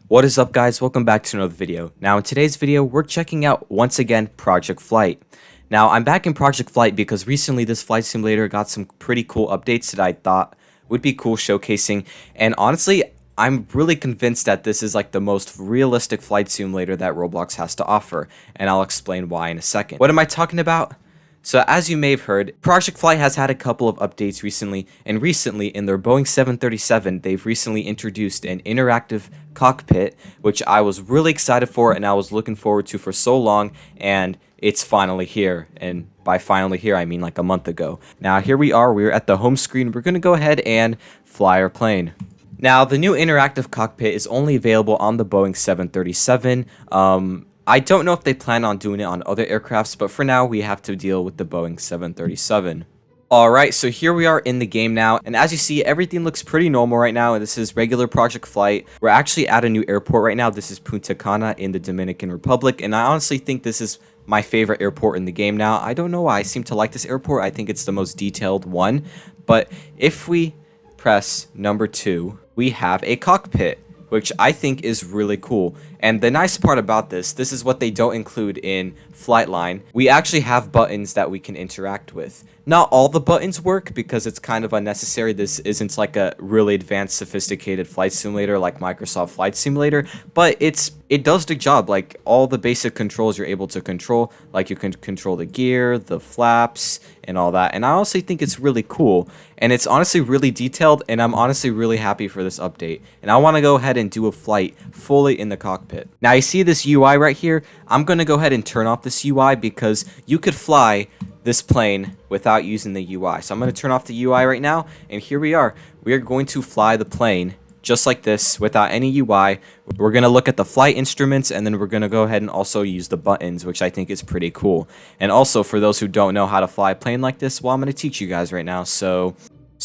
What is up, guys? Welcome back to another video. Now in today's video we're checking out once again Project Flight. Now I'm back in Project Flight because recently this flight simulator got some pretty cool updates that I thought would be cool showcasing, and honestly I'm really convinced that this is like the most realistic flight simulator that Roblox has to offer, and I'll explain why in a second. What am I talking about? So as you may have heard, Project Flight has had a couple of updates recently, and recently in their Boeing 737, they've recently introduced an interactive cockpit, which I was really excited for and I was looking forward to for so long, and it's finally here. And by finally here, I mean like a month ago. Now here we are, we're at the home screen. We're going to go ahead and fly our plane. Now the new interactive cockpit is only available on the Boeing 737. I don't know if they plan on doing it on other aircrafts, but for now we have to deal with the Boeing 737. Alright, so here we are in the game now, and as you see, everything looks pretty normal right now, and this is regular Project Flight. We're actually at a new airport right now. This is Punta Cana in the Dominican Republic, and I honestly think this is my favorite airport in the game now. I don't know why, I seem to like this airport. I think it's the most detailed one, but if we press number 2, we have a cockpit, which I think is really cool. And the nice part about this is what they don't include in Flightline. We actually have buttons that we can interact with. Not all the buttons work because it's kind of unnecessary. This isn't like a really advanced, sophisticated flight simulator like Microsoft Flight Simulator, but it does the job. Like all the basic controls you're able to control, like you can control the gear, the flaps, and all that. And I honestly think it's really cool, and it's honestly really detailed, and I'm honestly really happy for this update. And I want to go ahead and do a flight fully in the cockpit. Now you see this UI right here. I'm going to go ahead and turn off this UI because you could fly this plane without using the UI. So I'm going to turn off the UI right now, and here we are. We are going to fly the plane just like this without any UI. We're going to look at the flight instruments, and then we're going to go ahead and also use the buttons, which I think is pretty cool. And also, for those who don't know how to fly a plane like this, well, I'm going to teach you guys right now. So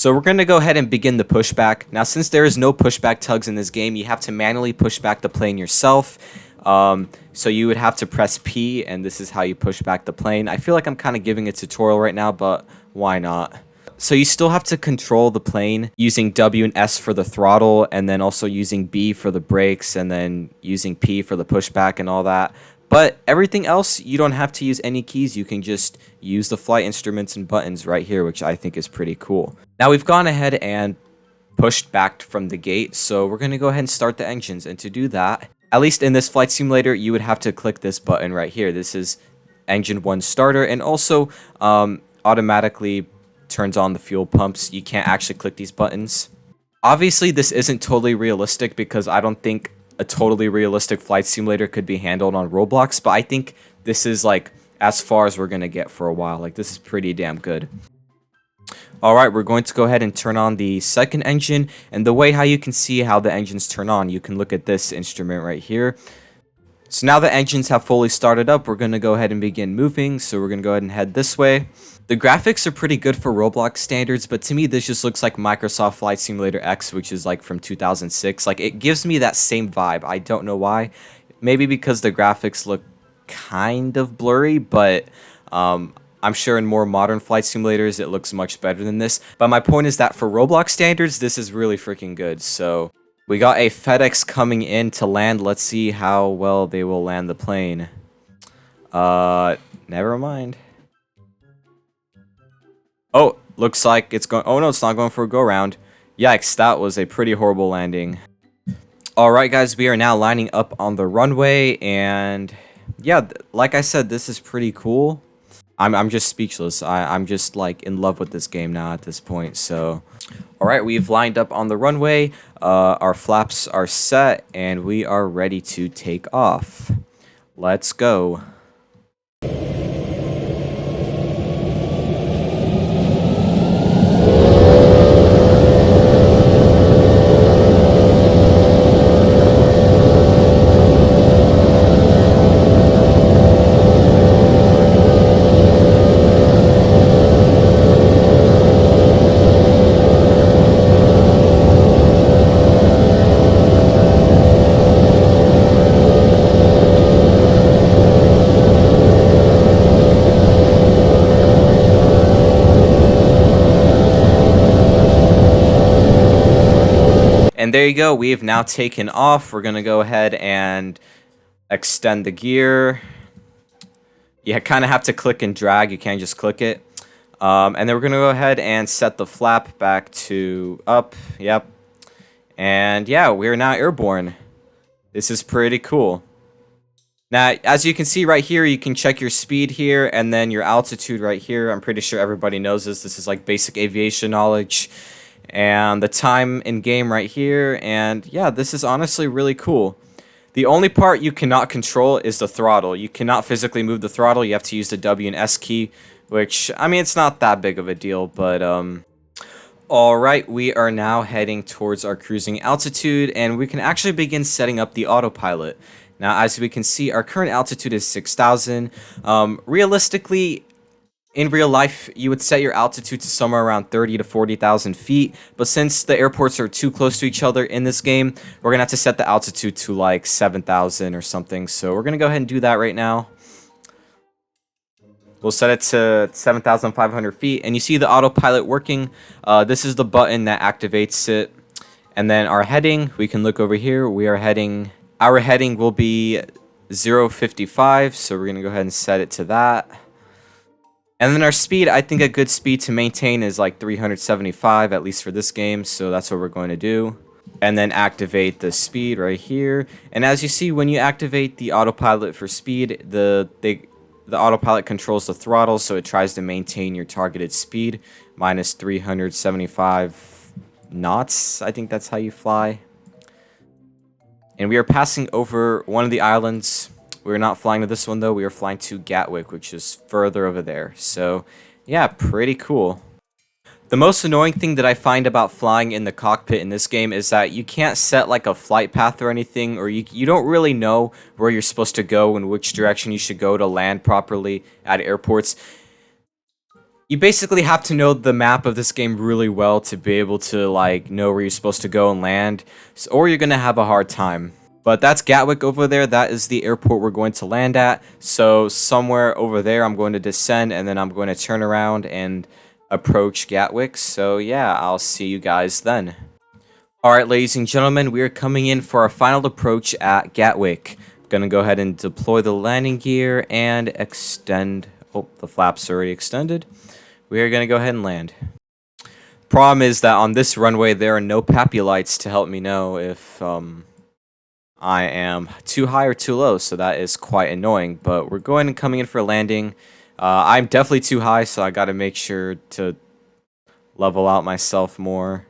we're going to go ahead and begin the pushback. Now, since there is no pushback tugs in this game, you have to manually push back the plane yourself. So you would have to press P, and this is how you push back the plane. I feel like I'm kind of giving a tutorial right now, but why not? So you still have to control the plane using W and S for the throttle, and then also using B for the brakes, and then using P for the pushback and all that. But everything else, you don't have to use any keys. You can just use the flight instruments and buttons right here, which I think is pretty cool. Now we've gone ahead and pushed back from the gate, so we're going to go ahead and start the engines. And to do that, at least in this flight simulator, you would have to click this button right here. This is engine 1 starter, and also automatically turns on the fuel pumps. You can't actually click these buttons. Obviously, this isn't totally realistic because I don't think a totally realistic flight simulator could be handled on Roblox, but I think this is like as far as we're going to get for a while. Like, this is pretty damn good. Alright, we're going to go ahead and turn on the second engine, and the way how you can see how the engines turn on, you can look at this instrument right here. So now the engines have fully started up, we're going to go ahead and begin moving, so we're going to go ahead and head this way. The graphics are pretty good for Roblox standards, but to me this just looks like Microsoft Flight Simulator X, which is like from 2006. Like, it gives me that same vibe. I don't know why. Maybe because the graphics look kind of blurry, but I'm sure in more modern flight simulators it looks much better than this. But my point is that for Roblox standards, this is really freaking good. So we got a FedEx coming in to land. Let's see how well they will land the plane. Never mind. Oh, looks like it's going. Oh no, it's not going for a go round. Yikes, that was a pretty horrible landing. Alright guys, we are now lining up on the runway, and yeah, like I said, this is pretty cool. I'm just speechless. I'm just like in love with this game now at this point. So alright, we've lined up on the runway, our flaps are set, and we are ready to take off. Let's go. And there you go, we have now taken off. We're gonna go ahead and extend the gear. You kind of have to click and drag, you can't just click it. And then we're gonna go ahead and set the flap back to up, yep. And yeah, we're now airborne. This is pretty cool. Now, as you can see right here, you can check your speed here and then your altitude right here. I'm pretty sure everybody knows this. This is like basic aviation knowledge. And the time in game right here. And yeah, this is honestly really cool. The only part you cannot control is the throttle. You cannot physically move the throttle. You have to use the W and S key, which, I mean, it's not that big of a deal, but alright, we are now heading towards our cruising altitude, and we can actually begin setting up the autopilot. Now, as we can see, our current altitude is 6,000. Realistically, in real life, you would set your altitude to somewhere around 30 to 40,000 feet, but since the airports are too close to each other in this game, we're going to have to set the altitude to like 7,000 or something, so we're going to go ahead and do that right now. We'll set it to 7,500 feet, and you see the autopilot working. This is the button that activates it. And then our heading, we can look over here. Our heading will be 055, so we're going to go ahead and set it to that. And then our speed, I think a good speed to maintain is like 375, at least for this game, so that's what we're going to do. And then activate the speed right here. And as you see, when you activate the autopilot for speed, the autopilot controls the throttle, so it tries to maintain your targeted speed, minus 375 knots. I think that's how you fly. And we are passing over one of the islands. We're not flying to this one, though. We are flying to Gatwick, which is further over there. So, yeah, pretty cool. The most annoying thing that I find about flying in the cockpit in this game is that you can't set like a flight path or anything, or you don't really know where you're supposed to go and which direction you should go to land properly at airports. You basically have to know the map of this game really well to be able to like know where you're supposed to go and land, or you're gonna have a hard time. But that's Gatwick over there. That is the airport we're going to land at. So somewhere over there I'm going to descend, and then I'm going to turn around and approach Gatwick. So yeah, I'll see you guys then. Alright, ladies and gentlemen, we are coming in for our final approach at Gatwick. I'm gonna go ahead and deploy the landing gear and extend. Oh, the flaps already extended. We are gonna go ahead and land. Problem is that on this runway there are no PAPI lights to help me know if I am too high or too low, so that is quite annoying. But we're going and coming in for a landing. I'm definitely too high, so I gotta make sure to level out myself more.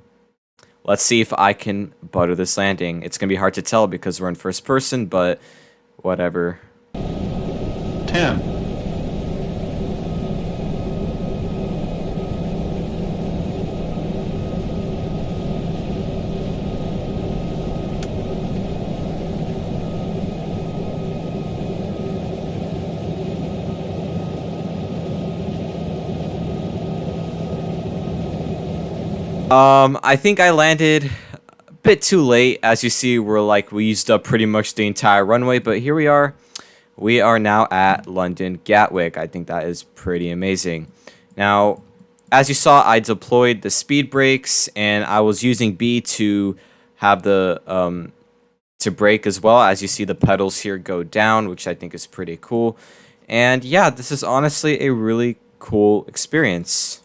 Let's see if I can butter this landing. It's gonna be hard to tell because we're in first person, but whatever. 10. I think I landed a bit too late. As you see, we used up pretty much the entire runway, but here we are. We are now at London Gatwick. I think that is pretty amazing. Now, as you saw, I deployed the speed brakes, and I was using B to have the to brake as well. As you see, the pedals here go down, which I think is pretty cool. And yeah, this is honestly a really cool experience.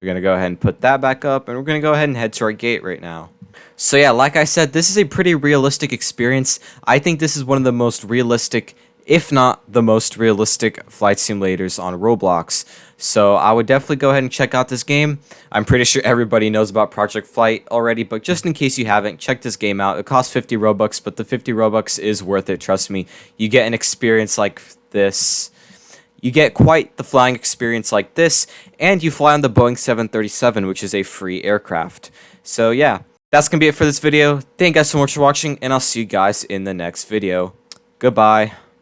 We're going to go ahead and put that back up, and we're going to go ahead and head to our gate right now. So yeah, like I said, this is a pretty realistic experience. I think this is one of the most realistic, if not the most realistic, flight simulators on Roblox. So I would definitely go ahead and check out this game. I'm pretty sure everybody knows about Project Flight already, but just in case you haven't, check this game out. It costs 50 Robux, but the 50 Robux is worth it, trust me. You get an experience like this. You get quite the flying experience like this, and you fly on the Boeing 737, which is a free aircraft. So yeah, that's going to be it for this video. Thank you guys so much for watching, and I'll see you guys in the next video. Goodbye.